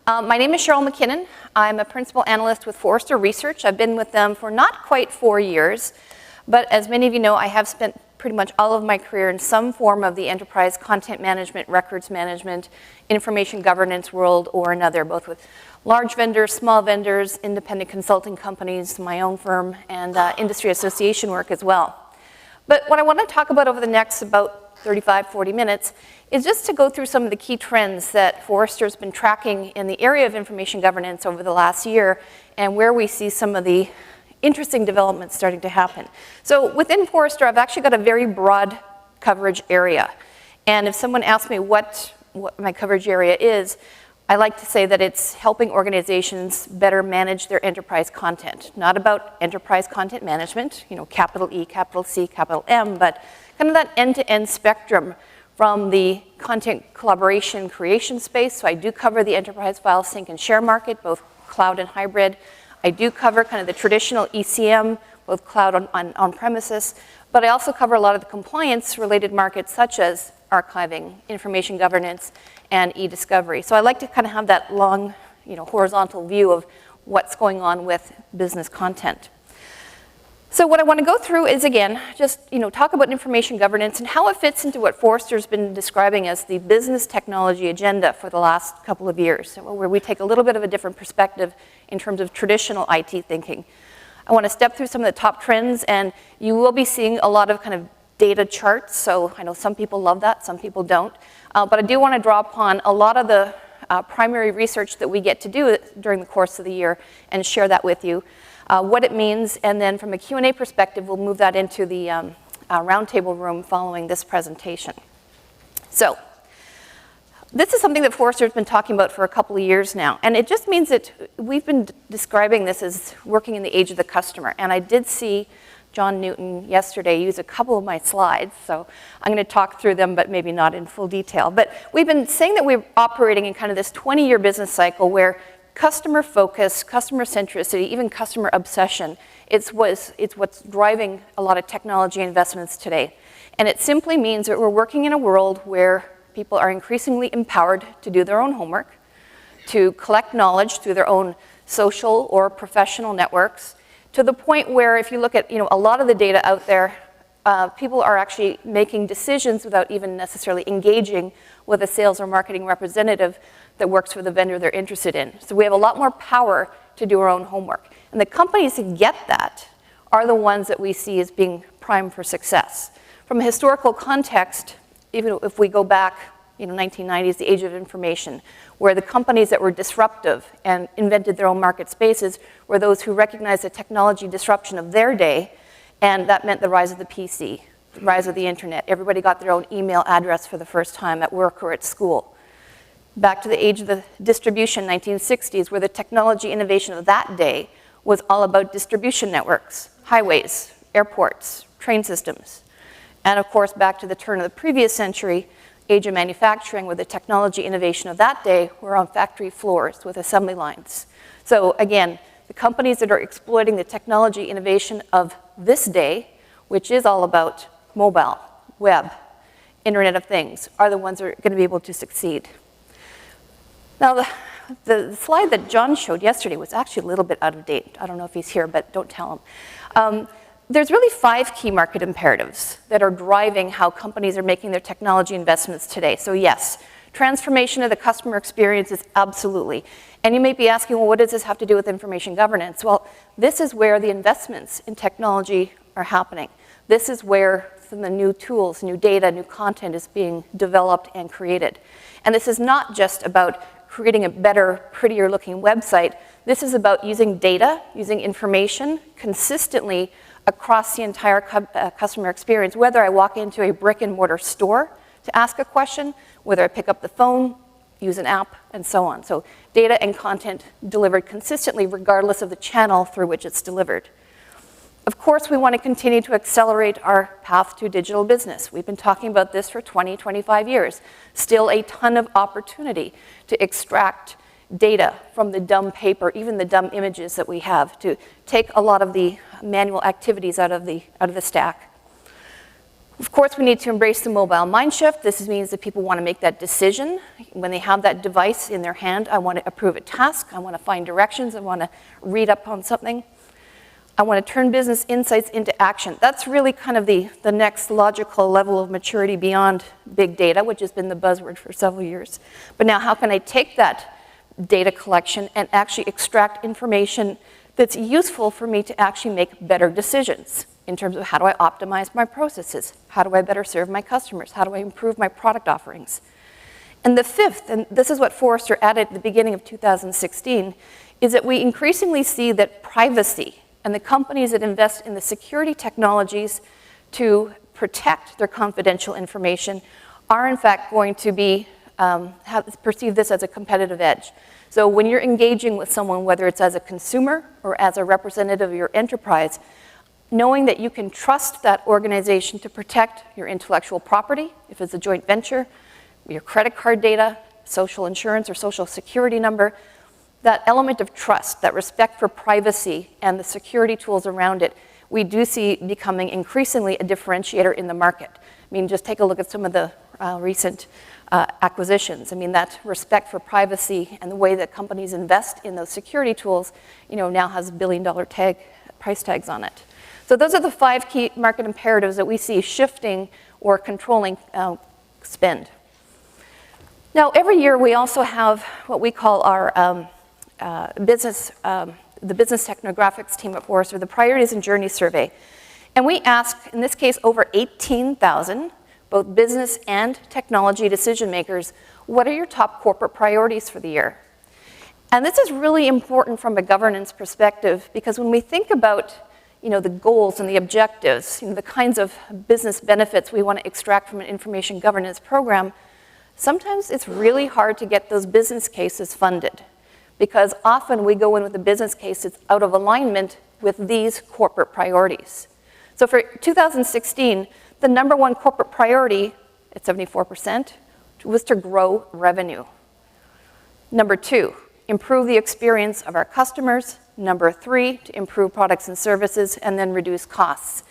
My name is Cheryl McKinnon. I'm a principal analyst with Forrester Research. I've been with them for not quite 4 years, but as many of you know, I have spent pretty much all of my career in some form of the enterprise content management, records management, information governance world or another, both with large vendors, small vendors, independent consulting companies, my own firm, and industry association work as well. But what I want to talk about over the next about 35, 40 minutes is just to go through some of the key trends that Forrester's been tracking in the area of information governance over the last year and where we see some of the interesting developments starting to happen. So within Forrester, I've actually got a very broad coverage area. And if someone asks me what my coverage area is, I like to say that it's helping organizations better manage their enterprise content. Not about enterprise content management, you know, capital E, capital C, capital M, but kind of that end-to-end spectrum from the content collaboration creation space. So I do cover the enterprise file sync and share market, both cloud and hybrid. I do cover kind of the traditional ECM, both cloud on premises, but I also cover a lot of the compliance-related markets such as archiving, information governance, and e-discovery. So I like to kind of have that long, horizontal view of what's going on with business content. So what I want to go through is, again, just talk about information governance and how it fits into what Forrester's been describing as the business technology agenda for the last couple of years, where we take a little bit of a different perspective in terms of traditional IT thinking. I want to step through some of the top trends, and you will be seeing a lot of kind of data charts. So I know some people love that, some people don't. But I do want to draw upon a lot of the primary research that we get to do during the course of the year and share that with you. What it means, and then from a Q&A perspective, we'll move that into the roundtable room following this presentation. So this is something that Forrester's been talking about for a couple of years now, and it just means that we've been describing this as working in the age of the customer. And I did see John Newton yesterday use a couple of my slides, so I'm going to talk through them, but maybe not in full detail. But we've been saying that we're operating in kind of this 20-year business cycle where customer focus, customer centricity, even customer obsession, it's what's driving a lot of technology investments today. And it simply means that we're working in a world where people are increasingly empowered to do their own homework, to collect knowledge through their own social or professional networks, to the point where if you look at a lot of the data out there, people are actually making decisions without even necessarily engaging with a sales or marketing representative that works for the vendor they're interested in. So we have a lot more power to do our own homework. And the companies that get that are the ones that we see as being primed for success. From a historical context, even if we go back, 1990s, the age of information, where the companies that were disruptive and invented their own market spaces were those who recognized the technology disruption of their day, and that meant the rise of the PC, the rise of the internet. Everybody got their own email address for the first time at work or at school. Back to the age of the distribution, 1960s, where the technology innovation of that day was all about distribution networks, highways, airports, train systems. And of course, back to the turn of the previous century, age of manufacturing, where the technology innovation of that day were on factory floors with assembly lines. So again, the companies that are exploiting the technology innovation of this day, which is all about mobile, web, Internet of Things, are the ones that are going to be able to succeed. Now, the slide that John showed yesterday was actually a little bit out of date. I don't know if he's here, but don't tell him. There's really 5 key market imperatives that are driving how companies are making their technology investments today. So yes, transformation of the customer experience is absolutely. And you may be asking, well, what does this have to do with information governance? Well, this is where the investments in technology are happening. This is where some of the new tools, new data, new content is being developed and created. And this is not just about creating a better, prettier looking website. This is about using data, using information consistently across the entire customer experience, whether I walk into a brick and mortar store to ask a question, whether I pick up the phone, use an app, and so on. So data and content delivered consistently regardless of the channel through which it's delivered. Of course, we want to continue to accelerate our path to digital business. We've been talking about this for 20, 25 years. Still a ton of opportunity to extract data from the dumb paper, even the dumb images that we have, to take a lot of the manual activities out of the stack. Of course, we need to embrace the mobile mind shift. This means that people want to make that decision. When they have that device in their hand, I want to approve a task, I want to find directions, I want to read up on something. I want to turn business insights into action. That's really kind of the next logical level of maturity beyond big data, which has been the buzzword for several years. But now how can I take that data collection and actually extract information that's useful for me to actually make better decisions in terms of how do I optimize my processes? How do I better serve my customers? How do I improve my product offerings? And the fifth, and this is what Forrester added at the beginning of 2016, is that we increasingly see that privacy and the companies that invest in the security technologies to protect their confidential information are in fact going to be, perceive this as a competitive edge. So when you're engaging with someone, whether it's as a consumer or as a representative of your enterprise, knowing that you can trust that organization to protect your intellectual property, if it's a joint venture, your credit card data, social insurance or social security number, that element of trust, that respect for privacy and the security tools around it, we do see becoming increasingly a differentiator in the market. I mean, just take a look at some of the recent acquisitions. I mean, that respect for privacy and the way that companies invest in those security tools, now has billion-dollar price tags on it. So those are the 5 key market imperatives that we see shifting or controlling spend. Now, every year we also have what we call our the business technographics team at Forrester, the Priorities and Journey Survey. And we ask, in this case, over 18,000, both business and technology decision makers, what are your top corporate priorities for the year? And this is really important from a governance perspective, because when we think about the goals and the objectives, the kinds of business benefits we want to extract from an information governance program, sometimes it's really hard to get those business cases funded, because often we go in with a business case that's out of alignment with these corporate priorities. So for 2016, the number 1 corporate priority at 74% was to grow revenue. Number 2, improve the experience of our customers. Number 3, to improve products and services, and then reduce costs.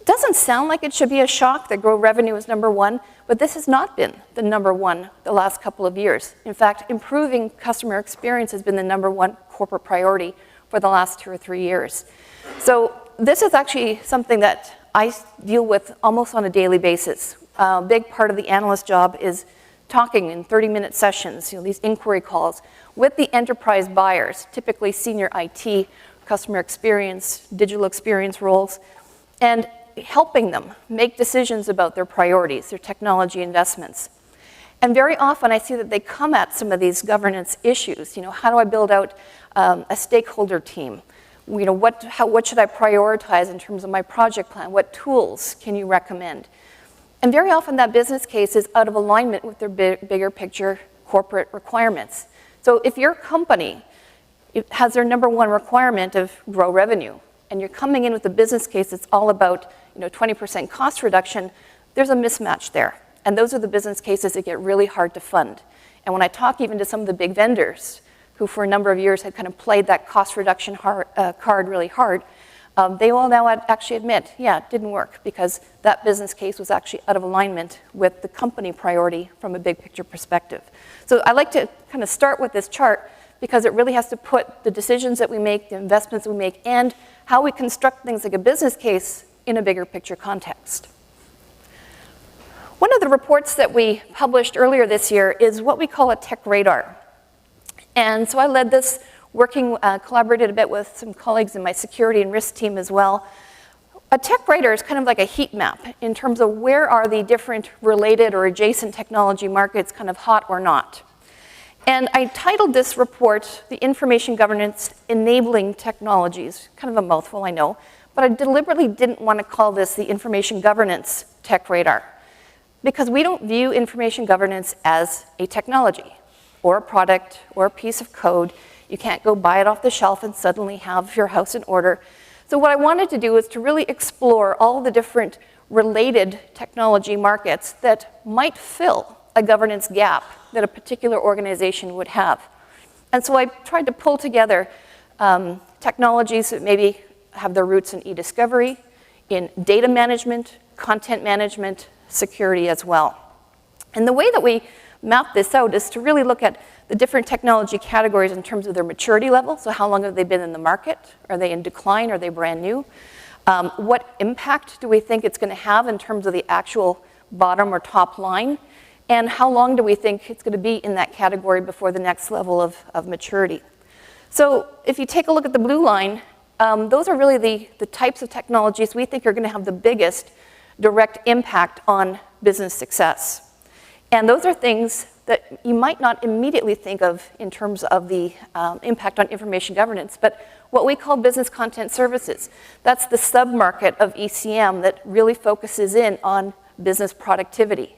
Doesn't sound like it should be a shock that grow revenue is number 1, but this has not been the number 1 the last couple of years. In fact, improving customer experience has been the number 1 corporate priority for the last 2 or 3 years. So this is actually something that I deal with almost on a daily basis. A big part of the analyst job is talking in 30-minute sessions, these inquiry calls, with the enterprise buyers, typically senior IT, customer experience, digital experience roles, and helping them make decisions about their priorities, their technology investments. And very often I see that they come at some of these governance issues. How do I build out a stakeholder team? What should I prioritize in terms of my project plan? What tools can you recommend? And very often that business case is out of alignment with their bigger picture corporate requirements. So if your company has their number 1 requirement of grow revenue, and you're coming in with a business case that's all about 20% cost reduction, there's a mismatch there. And those are the business cases that get really hard to fund. And when I talk even to some of the big vendors who for a number of years had kind of played that cost reduction card really hard, they will now actually admit, yeah, it didn't work because that business case was actually out of alignment with the company priority from a big picture perspective. So I like to kind of start with this chart because it really has to put the decisions that we make, the investments we make, and how we construct things like a business case in a bigger picture context. One of the reports that we published earlier this year is what we call a TechRadar. And so I led this, collaborated a bit with some colleagues in my security and risk team as well. A TechRadar is kind of like a heat map in terms of where are the different related or adjacent technology markets kind of hot or not. And I titled this report, The Information Governance Enabling Technologies. Kind of a mouthful, I know, but I deliberately didn't want to call this the Information Governance TechRadar, because we don't view information governance as a technology or a product or a piece of code. You can't go buy it off the shelf and suddenly have your house in order. So what I wanted to do is to really explore all the different related technology markets that might fill a governance gap that a particular organization would have. And so I tried to pull together technologies that maybe have their roots in e-discovery, in data management, content management, security as well. And the way that we map this out is to really look at the different technology categories in terms of their maturity level. So how long have they been in the market? Are they in decline? Are they brand new? What impact do we think it's going to have in terms of the actual bottom or top line? And how long do we think it's going to be in that category before the next level of maturity? So if you take a look at the blue line, those are really the types of technologies we think are going to have the biggest direct impact on business success. And those are things that you might not immediately think of in terms of the impact on information governance, but what we call business content services. That's the sub-market of ECM that really focuses in on business productivity.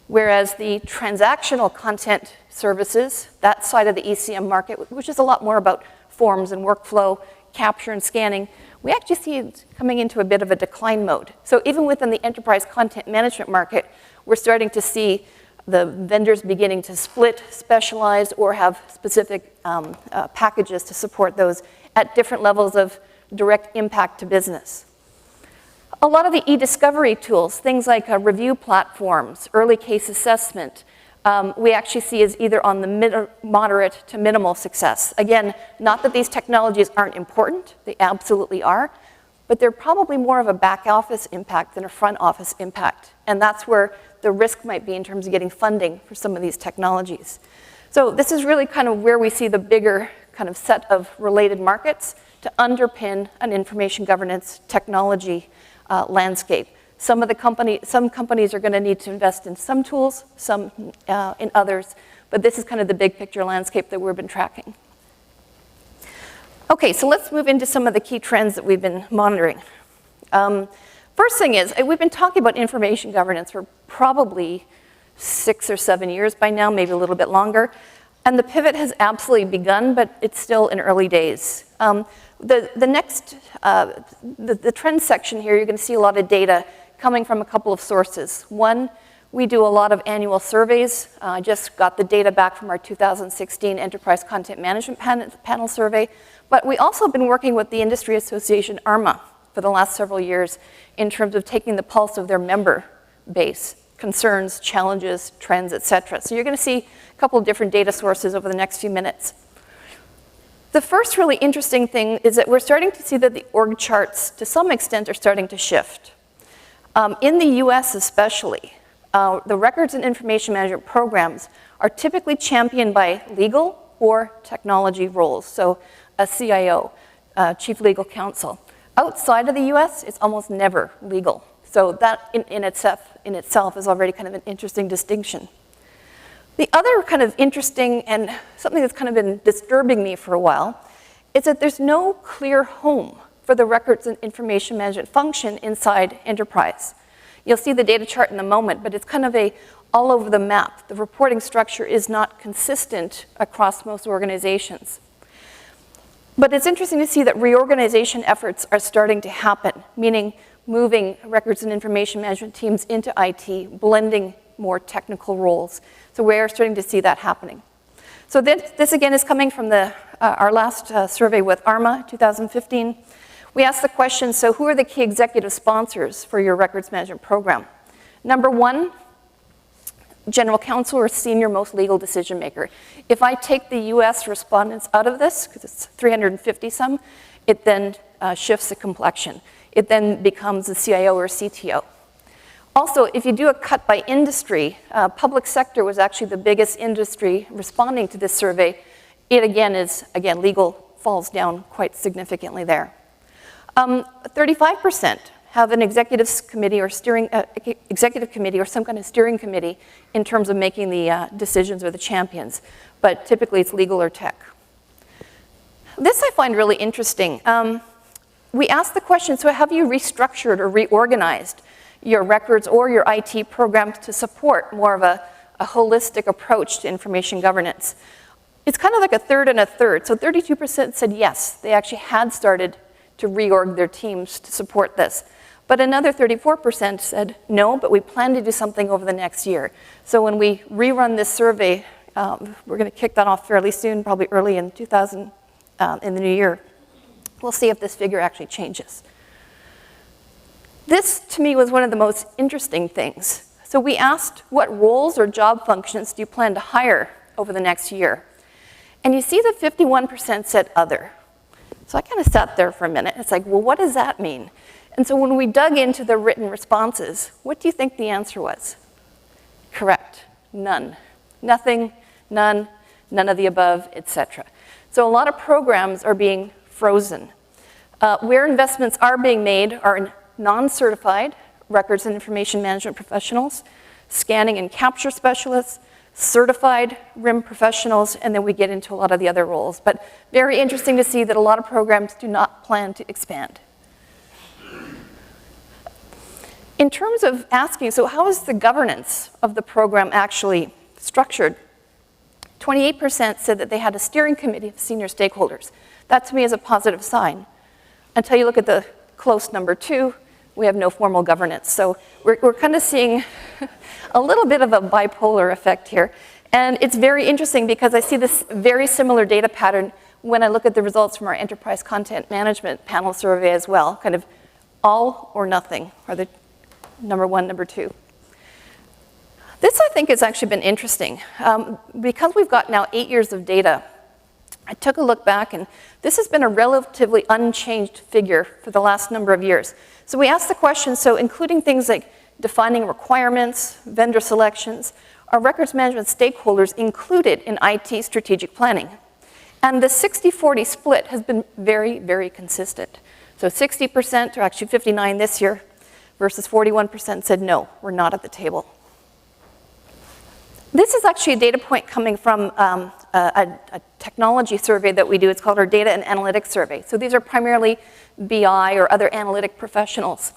Whereas the transactional content services, that side of the ECM market, which is a lot more about forms and workflow, capture and scanning, we actually see it coming into a bit of a decline mode. So even within the enterprise content management market, we're starting to see the vendors beginning to split, specialize, or have specific packages to support those at different levels of direct impact to business. A lot of the e-discovery tools, things like review platforms, early case assessment, we actually see as either on the moderate to minimal success. Again, not that these technologies aren't important, they absolutely are, but they're probably more of a back office impact than a front office impact. And that's where the risk might be in terms of getting funding for some of these technologies. So this is really kind of where we see the bigger kind of set of related markets to underpin an information governance technology landscape. Some companies are going to need to invest in some tools, some in others, but this is kind of the big picture landscape that we've been tracking. Okay, so let's move into some of the key trends that we've been monitoring. First thing is, we've been talking about information governance for probably 6 or 7 years by now, maybe a little bit longer. And the pivot has absolutely begun, but it's still in early days. The trend section here, you're going to see a lot of data coming from a couple of sources. One, we do a lot of annual surveys. I just got the data back from our 2016 Enterprise Content Management Panel survey. But we also have been working with the industry association ARMA for the last several years in terms of taking the pulse of their member base, concerns, challenges, trends, et cetera. So you're going to see a couple of different data sources over the next few minutes. The first really interesting thing is that we're starting to see that the org charts, to some extent, are starting to shift. In the US especially, the records and information management programs are typically championed by legal or technology roles, so a CIO, Chief Legal Counsel. Outside of the US, it's almost never legal. So that in itself is already kind of an interesting distinction. The other kind of interesting and something that's kind of been disturbing me for a while is that there's no clear home for the records and information management function inside enterprise. You'll see the data chart in a moment, but it's kind of all over the map. The reporting structure is not consistent across most organizations. But it's interesting to see that reorganization efforts are starting to happen, meaning moving records and information management teams into IT, blending more technical roles. So we are starting to see that happening. So this again is coming from our last survey with ARMA, 2015. We asked the question, so who are the key executive sponsors for your records management program? Number 1, general counsel or senior most legal decision maker. If I take the US respondents out of this, because it's 350 some, it then shifts the complexion. It then becomes the CIO or CTO. Also, if you do a cut by industry, public sector was actually the biggest industry responding to this survey. It again legal falls down quite significantly there. 35% have an executive committee or some kind of steering committee in terms of making the decisions or the champions, but typically it's legal or tech. This I find really interesting. We asked the question, so have you restructured or reorganized your records or your IT programs to support more of a holistic approach to information governance? It's kind of like a third and a third. So 32% said yes, they actually had started to reorg their teams to support this. But another 34% said no, but we plan to do something over the next year. So when we rerun this survey, we're going to kick that off fairly soon, probably early in in the new year. We'll see if this figure actually changes. This, to me, was one of the most interesting things. So we asked, what roles or job functions do you plan to hire over the next year? And you see that 51% said other. So I kind of sat there for a minute. It's like, well, what does that mean? And so when we dug into the written responses, what do you think the answer was? Correct, none. Nothing, none, none of the above, etc. So a lot of programs are being frozen. Where investments are being made are in non-certified records and information management professionals, scanning and capture specialists, certified RIM professionals, and then we get into a lot of the other roles. But very interesting to see that a lot of programs do not plan to expand. In terms of asking, so how is the governance of the program actually structured? 28% said that they had a steering committee of senior stakeholders. That to me is a positive sign. Until you look at the close number 2, we have no formal governance. So we're kind of seeing a little bit of a bipolar effect here. And it's very interesting because I see this very similar data pattern when I look at the results from our enterprise content management panel survey as well. Kind of all or nothing are the number 1, number 2. This, I think, has actually been interesting. Because we've got now 8 years of data, I took a look back, and this has been a relatively unchanged figure for the last number of years. So we asked the question, so including things like defining requirements, vendor selections, are records management stakeholders included in IT strategic planning? And the 60-40 split has been very, very consistent. So 60%, or actually 59 this year, versus 41% said no, we're not at the table. This is actually a data point coming from a technology survey that we do. It's called our Data and Analytics Survey. So these are primarily BI or other analytic professionals.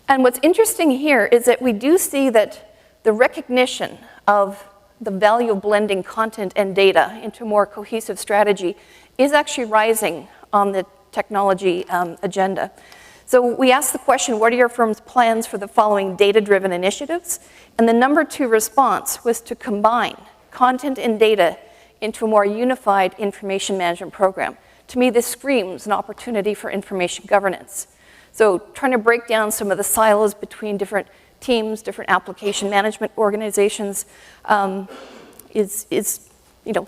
And what's interesting here is that we do see that the recognition of the value of blending content and data into a more cohesive strategy is actually rising on the technology agenda. So we asked the question, what are your firm's plans for the following data-driven initiatives? And the number 2 response was to combine content and data into a more unified information management program. To me, this screams an opportunity for information governance. So trying to break down some of the silos between different teams, different application management organizations is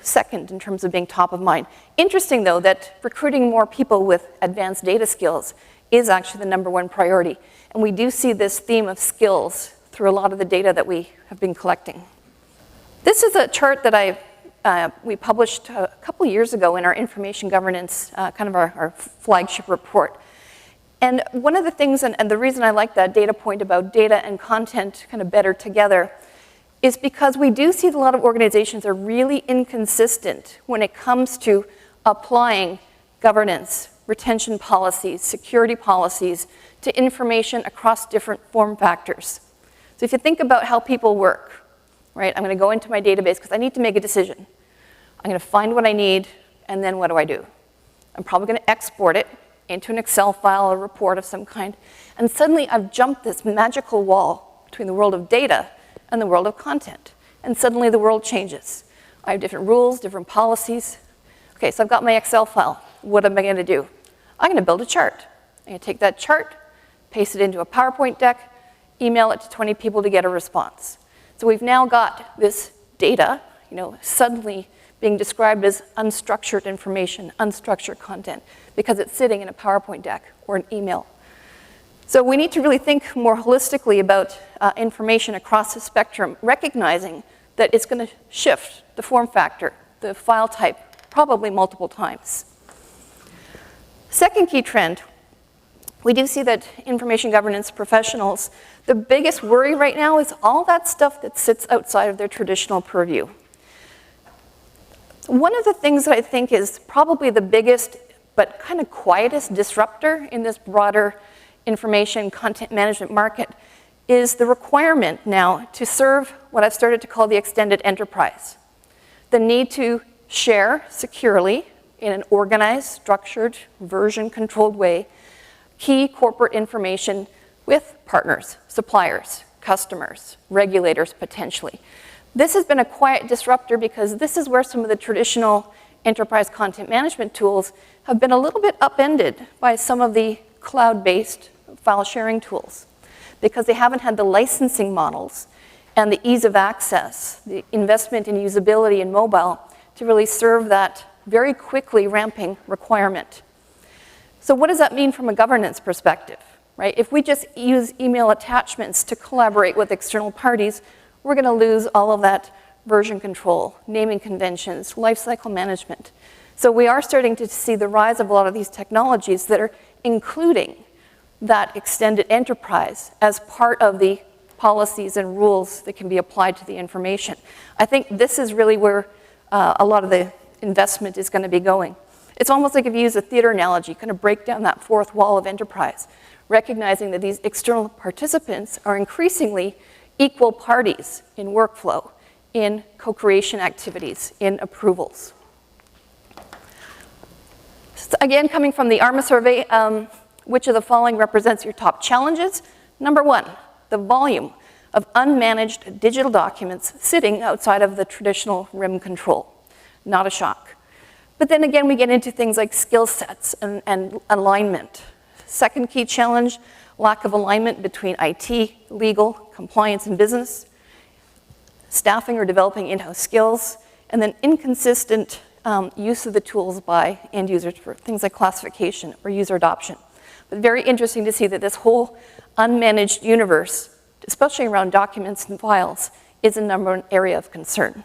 second in terms of being top of mind. Interesting, though, that recruiting more people with advanced data skills is actually the number 1 priority. And we do see this theme of skills through a lot of the data that we have been collecting. This is a chart that we published a couple years ago in our information governance, kind of our flagship report. And one of the things, and the reason I like that data point about data and content kind of better together, is because we do see that a lot of organizations are really inconsistent when it comes to applying governance, retention policies, security policies to information across different form factors. So if you think about how people work, right? I'm going to go into my database because I need to make a decision. I'm going to find what I need, and then what do? I'm probably going to export it into an Excel file, a report of some kind, and suddenly I've jumped this magical wall between the world of data and the world of content, and suddenly the world changes. I have different rules, different policies. Okay, so I've got my Excel file. What am I going to do? I'm going to build a chart. I'm going to take that chart, paste it into a PowerPoint deck, email it to 20 people to get a response. So we've now got this data, suddenly being described as unstructured information, unstructured content, because it's sitting in a PowerPoint deck or an email. So we need to really think more holistically about information across the spectrum, recognizing that it's going to shift the form factor, the file type, probably multiple times. Second key trend, we do see that information governance professionals, the biggest worry right now is all that stuff that sits outside of their traditional purview. One of the things that I think is probably the biggest but kind of quietest disruptor in this broader information content management market is the requirement now to serve what I've started to call the extended enterprise. The need to share securely in an organized, structured, version-controlled way key corporate information with partners, suppliers, customers, regulators potentially. This has been a quiet disruptor because this is where some of the traditional enterprise content management tools have been a little bit upended by some of the cloud-based file sharing tools. because they haven't had the licensing models and the ease of access, the investment in usability in mobile to really serve that very quickly ramping requirement. So what does that mean from a governance perspective, right? If we just use email attachments to collaborate with external parties, we're going to lose all of that version control, naming conventions, lifecycle management. So we are starting to see the rise of a lot of these technologies that are including that extended enterprise as part of the policies and rules that can be applied to the information. I think this is really where a lot of the investment is going to be going. It's almost like if you use a theater analogy, kind of break down that fourth wall of enterprise, recognizing that these external participants are increasingly equal parties in workflow, in co-creation activities, in approvals. So again, coming from the ARMA survey, which of the following represents your top challenges? Number one, the volume of unmanaged digital documents sitting outside of the traditional RIM control. Not a shock. But then again, we get into things like skill sets and alignment. Second key challenge, lack of alignment between IT, legal, compliance, and business. Staffing or developing in-house skills. And then inconsistent use of the tools by end users for things like classification or user adoption. But very interesting to see that this whole unmanaged universe, especially around documents and files, is a number one area of concern.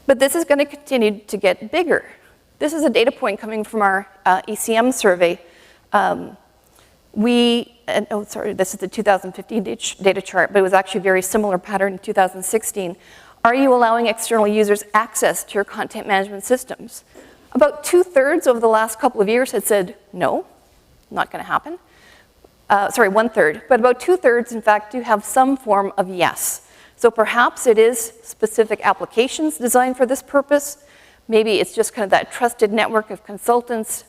But this is going to continue to get bigger. This is a data point coming from our ECM survey. This is the 2015 data chart, but it was actually a very similar pattern in 2016. Are you allowing external users access to your content management systems? About 2/3 over the last couple of years had said, no, not going to happen. 1/3, but about 2/3, in fact, do have some form of yes. So perhaps it is specific applications designed for this purpose. Maybe it's just kind of that trusted network of consultants,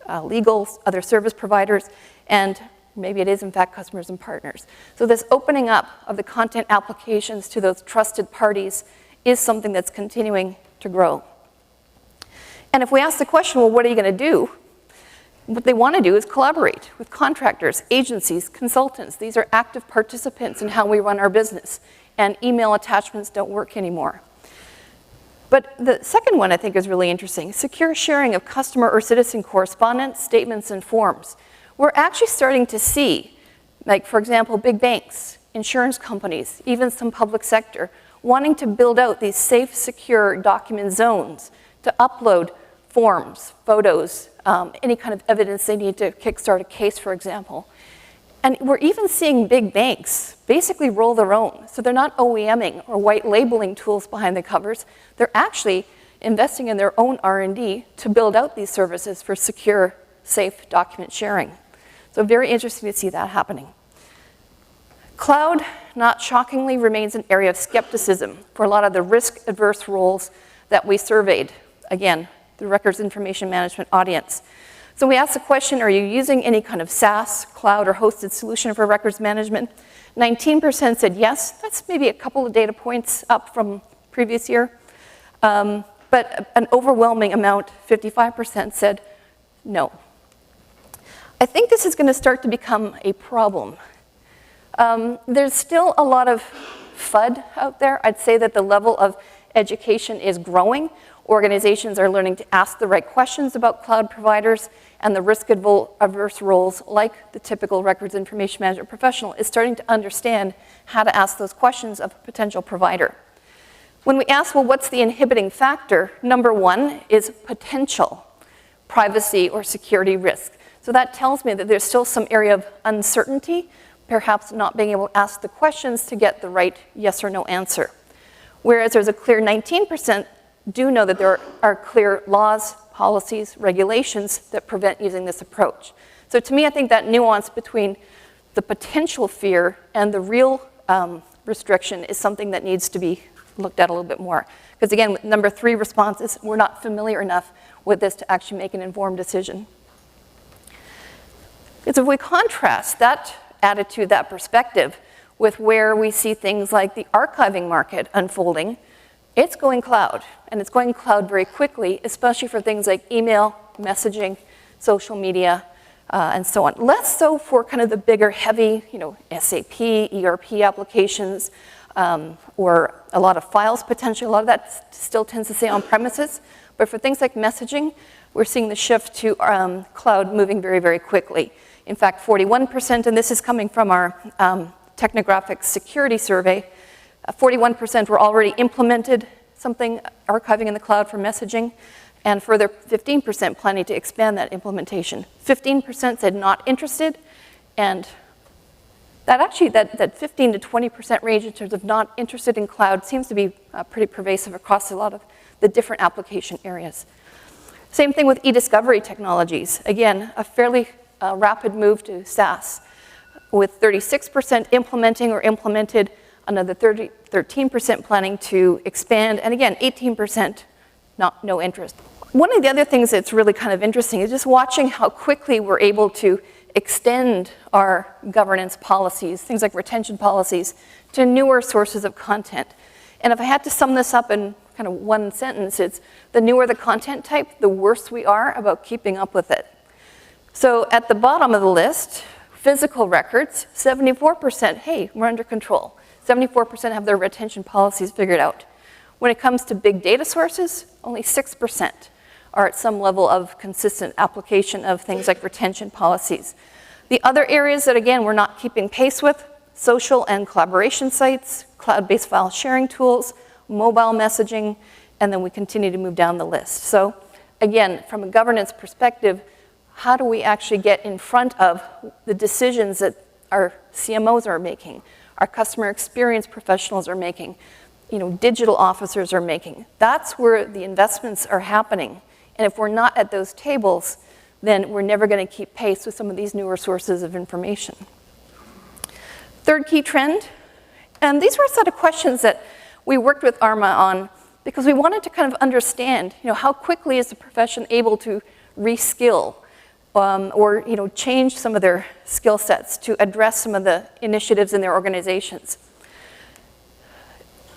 legals, other service providers, and maybe it is, in fact, customers and partners. So this opening up of the content applications to those trusted parties is something that's continuing to grow. And if we ask the question, well, what are you going to do? What they want to do is collaborate with contractors, agencies, consultants. These are active participants in how we run our business. And email attachments don't work anymore. But the second one I think is really interesting, secure sharing of customer or citizen correspondence, statements, and forms. We're actually starting to see, like for example, big banks, insurance companies, even some public sector, wanting to build out these safe, secure document zones to upload forms, photos, any kind of evidence they need to kickstart a case, for example. And we're even seeing big banks basically roll their own. So they're not OEMing or white labeling tools behind the covers. They're actually investing in their own R&D to build out these services for secure, safe document sharing. So very interesting to see that happening. Cloud, not shockingly, remains an area of skepticism for a lot of the risk-averse roles that we surveyed. Again, the records information management audience. So we asked the question, are you using any kind of SaaS, cloud, or hosted solution for records management? 19% said yes. That's maybe a couple of data points up from previous year. But an overwhelming amount, 55%, said no. I think this is going to start to become a problem. There's still a lot of FUD out there. I'd say that the level of education is growing. Organizations are learning to ask the right questions about cloud providers, and the risk-averse roles, like the typical records information management professional, is starting to understand how to ask those questions of a potential provider. When we ask, well, what's the inhibiting factor? Number one is potential privacy or security risk. So that tells me that there's still some area of uncertainty, perhaps not being able to ask the questions to get the right yes or no answer. Whereas there's a clear 19% do know that there are clear laws, policies, regulations that prevent using this approach. So to me, I think that nuance between the potential fear and the real restriction is something that needs to be looked at a little bit more. Because again, number 3 response is we're not familiar enough with this to actually make an informed decision. Because if we contrast that attitude, that perspective, with where we see things like the archiving market unfolding, it's going cloud, and it's going cloud very quickly, especially for things like email, messaging, social media, and so on. Less so for kind of the bigger, heavy, SAP, ERP applications, or a lot of files potentially. A lot of that still tends to stay on premises. But for things like messaging, we're seeing the shift to cloud moving very, very quickly. In fact, 41%, and this is coming from our Technographic Security Survey, 41% were already implemented something archiving in the cloud for messaging, and further 15% planning to expand that implementation. 15% said not interested, and that 15 to 20% range in terms of not interested in cloud seems to be pretty pervasive across a lot of the different application areas. Same thing with e-discovery technologies. Again, a fairly rapid move to SaaS, with 36% implementing or implemented, another 13% planning to expand, and again, 18% no interest. One of the other things that's really kind of interesting is just watching how quickly we're able to extend our governance policies, things like retention policies, to newer sources of content. And if I had to sum this up in kind of one sentence, it's the newer the content type, the worse we are about keeping up with it. So at the bottom of the list, physical records, 74%, hey, we're under control. 74% have their retention policies figured out. When it comes to big data sources, only 6% are at some level of consistent application of things like retention policies. The other areas that, again, we're not keeping pace with, social and collaboration sites, cloud-based file sharing tools, mobile messaging, and then we continue to move down the list. So again, from a governance perspective, how do we actually get in front of the decisions that our CMOs are making, our customer experience professionals are making, digital officers are making? That's where the investments are happening. And if we're not at those tables, then we're never going to keep pace with some of these newer sources of information. Third key trend, and these were a set of questions that we worked with ARMA on because we wanted to kind of understand, how quickly is the profession able to reskill or change some of their skill sets to address some of the initiatives in their organizations.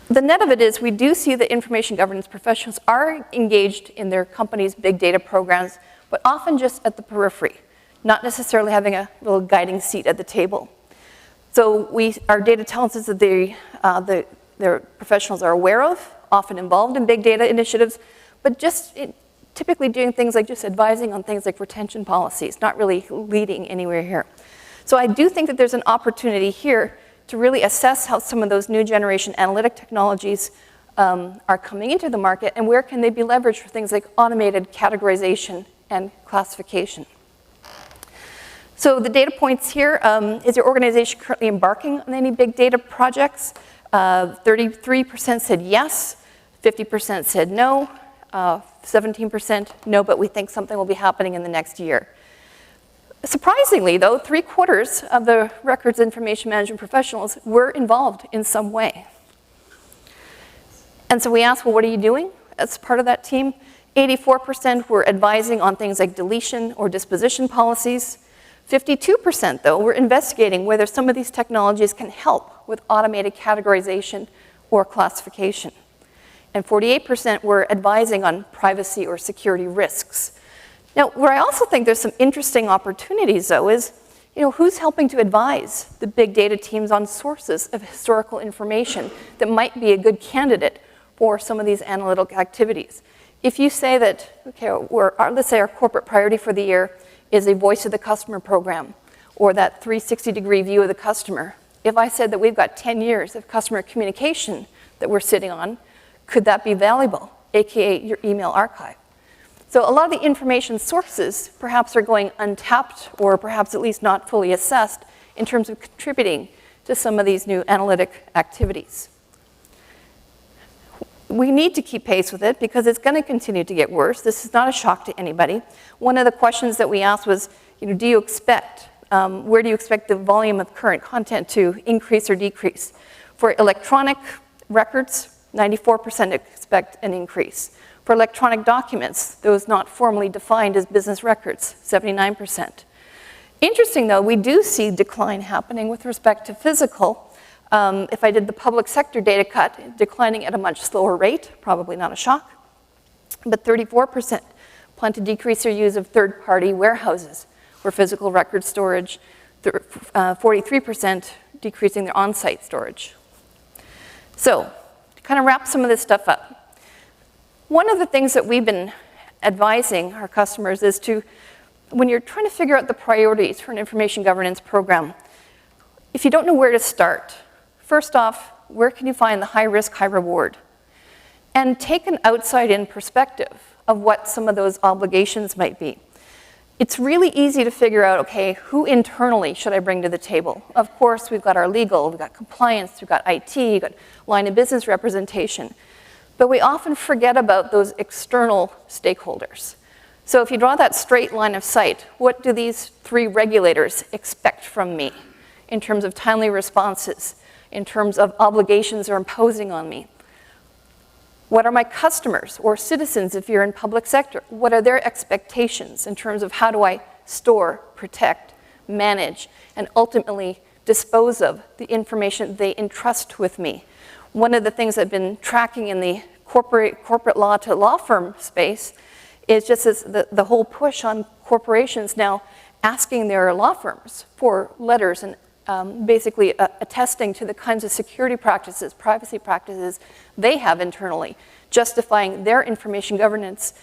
The net of it is we do see that information governance professionals are engaged in their company's big data programs, but often just at the periphery, not necessarily having a little guiding seat at the table. So our data tells us that their professionals are aware of, often involved in big data initiatives, but just typically doing things like just advising on things like retention policies, not really leading anywhere here. So I do think that there's an opportunity here to really assess how some of those new generation analytic technologies are coming into the market and where can they be leveraged for things like automated categorization and classification. So the data points here, is your organization currently embarking on any big data projects? 33% said yes, 50% said no, 17% no, but we think something will be happening in the next year. Surprisingly, though, 3/4 of the records information management professionals were involved in some way. And so we asked, well, what are you doing as part of that team? 84% were advising on things like deletion or disposition policies. 52%, though, were investigating whether some of these technologies can help with automated categorization or classification. And 48% were advising on privacy or security risks. Now, where I also think there's some interesting opportunities, though, is who's helping to advise the big data teams on sources of historical information that might be a good candidate for some of these analytical activities. If you say that, okay, let's say our corporate priority for the year is a voice of the customer program, or that 360-degree view of the customer. If I said that we've got 10 years of customer communication that we're sitting on, could that be valuable, AKA your email archive? So a lot of the information sources perhaps are going untapped or perhaps at least not fully assessed in terms of contributing to some of these new analytic activities. We need to keep pace with it because it's going to continue to get worse. This is not a shock to anybody. One of the questions that we asked was, where do you expect the volume of current content to increase or decrease? For electronic records, 94% expect an increase. For electronic documents, those not formally defined as business records, 79%. Interesting, though, we do see decline happening with respect to physical. If I did the public sector data cut, declining at a much slower rate, probably not a shock. But 34% plan to decrease their use of third-party warehouses. for physical record storage, 43% decreasing their on-site storage. So, to kind of wrap some of this stuff up, one of the things that we've been advising our customers is to, when you're trying to figure out the priorities for an information governance program, if you don't know where to start, first off, where can you find the high risk, high reward? And take an outside-in perspective of what some of those obligations might be. It's really easy to figure out, okay, who internally should I bring to the table? Of course, we've got our legal, we've got compliance, we've got IT, we've got line of business representation. But we often forget about those external stakeholders. So if you draw that straight line of sight, what do these three regulators expect from me in terms of timely responses, in terms of obligations they're imposing on me? What are my customers or citizens if you're in public sector? What are their expectations in terms of how do I store, protect, manage, and ultimately dispose of the information they entrust with me? One of the things I've been tracking in the corporate law to law firm space is just the whole push on corporations now asking their law firms for letters and basically attesting to the kinds of security practices, privacy practices they have internally, justifying their information governance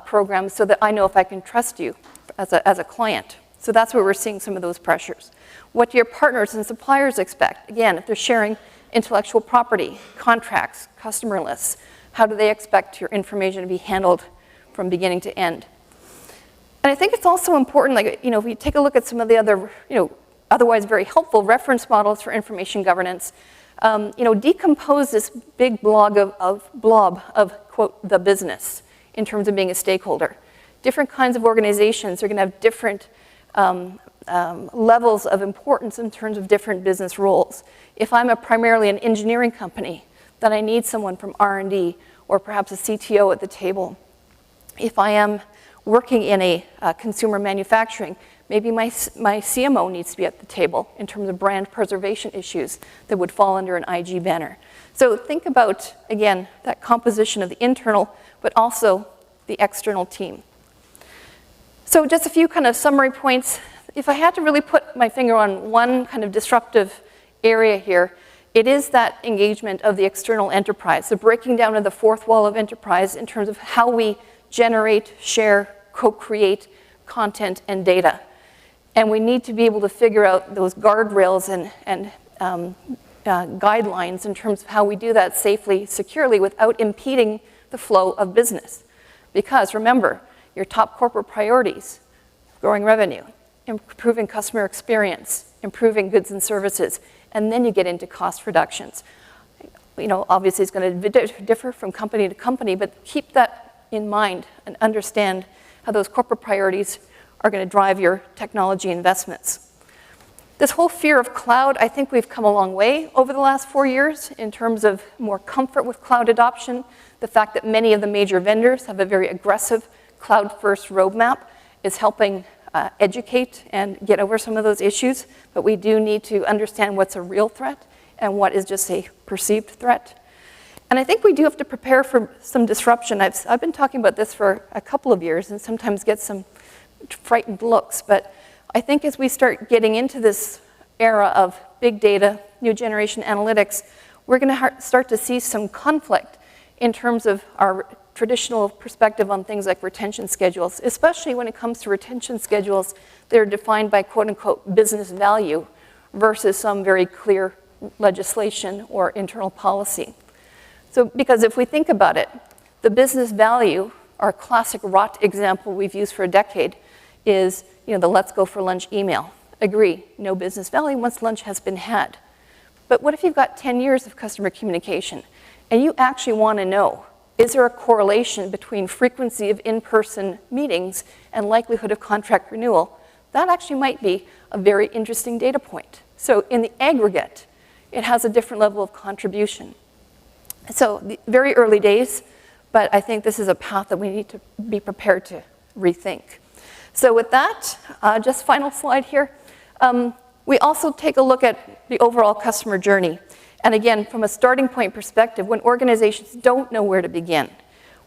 programs so that I know if I can trust you as a client. So that's where we're seeing some of those pressures. What do your partners and suppliers expect? Again, if they're sharing intellectual property, contracts, customer lists, how do they expect your information to be handled from beginning to end? And I think it's also important, like, if we take a look at some of the other, otherwise very helpful reference models for information governance, decompose this big blob of, quote, the business in terms of being a stakeholder. Different kinds of organizations are going to have different levels of importance in terms of different business roles. If I'm primarily an engineering company, then I need someone from R&D or perhaps a CTO at the table. If I am working in a consumer manufacturing, maybe my CMO needs to be at the table in terms of brand preservation issues that would fall under an IG banner. So think about, again, that composition of the internal, but also the external team. So just a few kind of summary points. If I had to really put my finger on one kind of disruptive area here, it is that engagement of the external enterprise, the breaking down of the fourth wall of enterprise in terms of how we generate, share, co-create content and data. And we need to be able to figure out those guardrails and guidelines in terms of how we do that safely, securely, without impeding the flow of business. Because remember, your top corporate priorities, growing revenue, improving customer experience, improving goods and services, and then you get into cost reductions. Obviously it's going to differ from company to company, but keep that in mind and understand how those corporate priorities are going to drive your technology investments. This whole fear of cloud, I think we've come a long way over the last 4 years in terms of more comfort with cloud adoption, the fact that many of the major vendors have a very aggressive cloud-first roadmap is helping educate and get over some of those issues, but we do need to understand what's a real threat and what is just a perceived threat. And I think we do have to prepare for some disruption. I've been talking about this for a couple of years and sometimes get some frightened looks, but I think as we start getting into this era of big data, new generation analytics, we're going to start to see some conflict in terms of our traditional perspective on things like retention schedules, especially when it comes to retention schedules that are defined by quote-unquote business value versus some very clear legislation or internal policy. So, because if we think about it, the business value, our classic rot example we've used for a decade, is the let's go for lunch email. Agree, no business value once lunch has been had. But what if you've got 10 years of customer communication and you actually want to know, is there a correlation between frequency of in-person meetings and likelihood of contract renewal? That actually might be a very interesting data point. So in the aggregate, it has a different level of contribution. So very early days, but I think this is a path that we need to be prepared to rethink. So with that, just final slide here. We also take a look at the overall customer journey. And again, from a starting point perspective, when organizations don't know where to begin,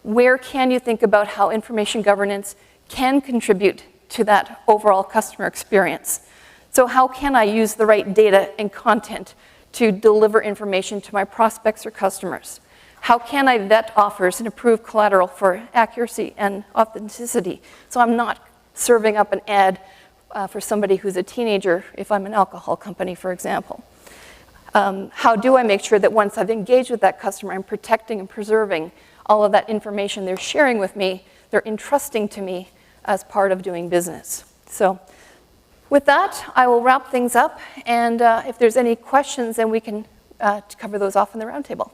where can you think about how information governance can contribute to that overall customer experience. So how can I use the right data and content to deliver information to my prospects or customers? How can I vet offers and approve collateral for accuracy and authenticity so I'm not serving up an ad for somebody who's a teenager if I'm an alcohol company, for example? How do I make sure that once I've engaged with that customer, I'm protecting and preserving all of that information they're sharing with me, they're entrusting to me as part of doing business? So with that, I will wrap things up, and if there's any questions, then we can cover those off in the roundtable.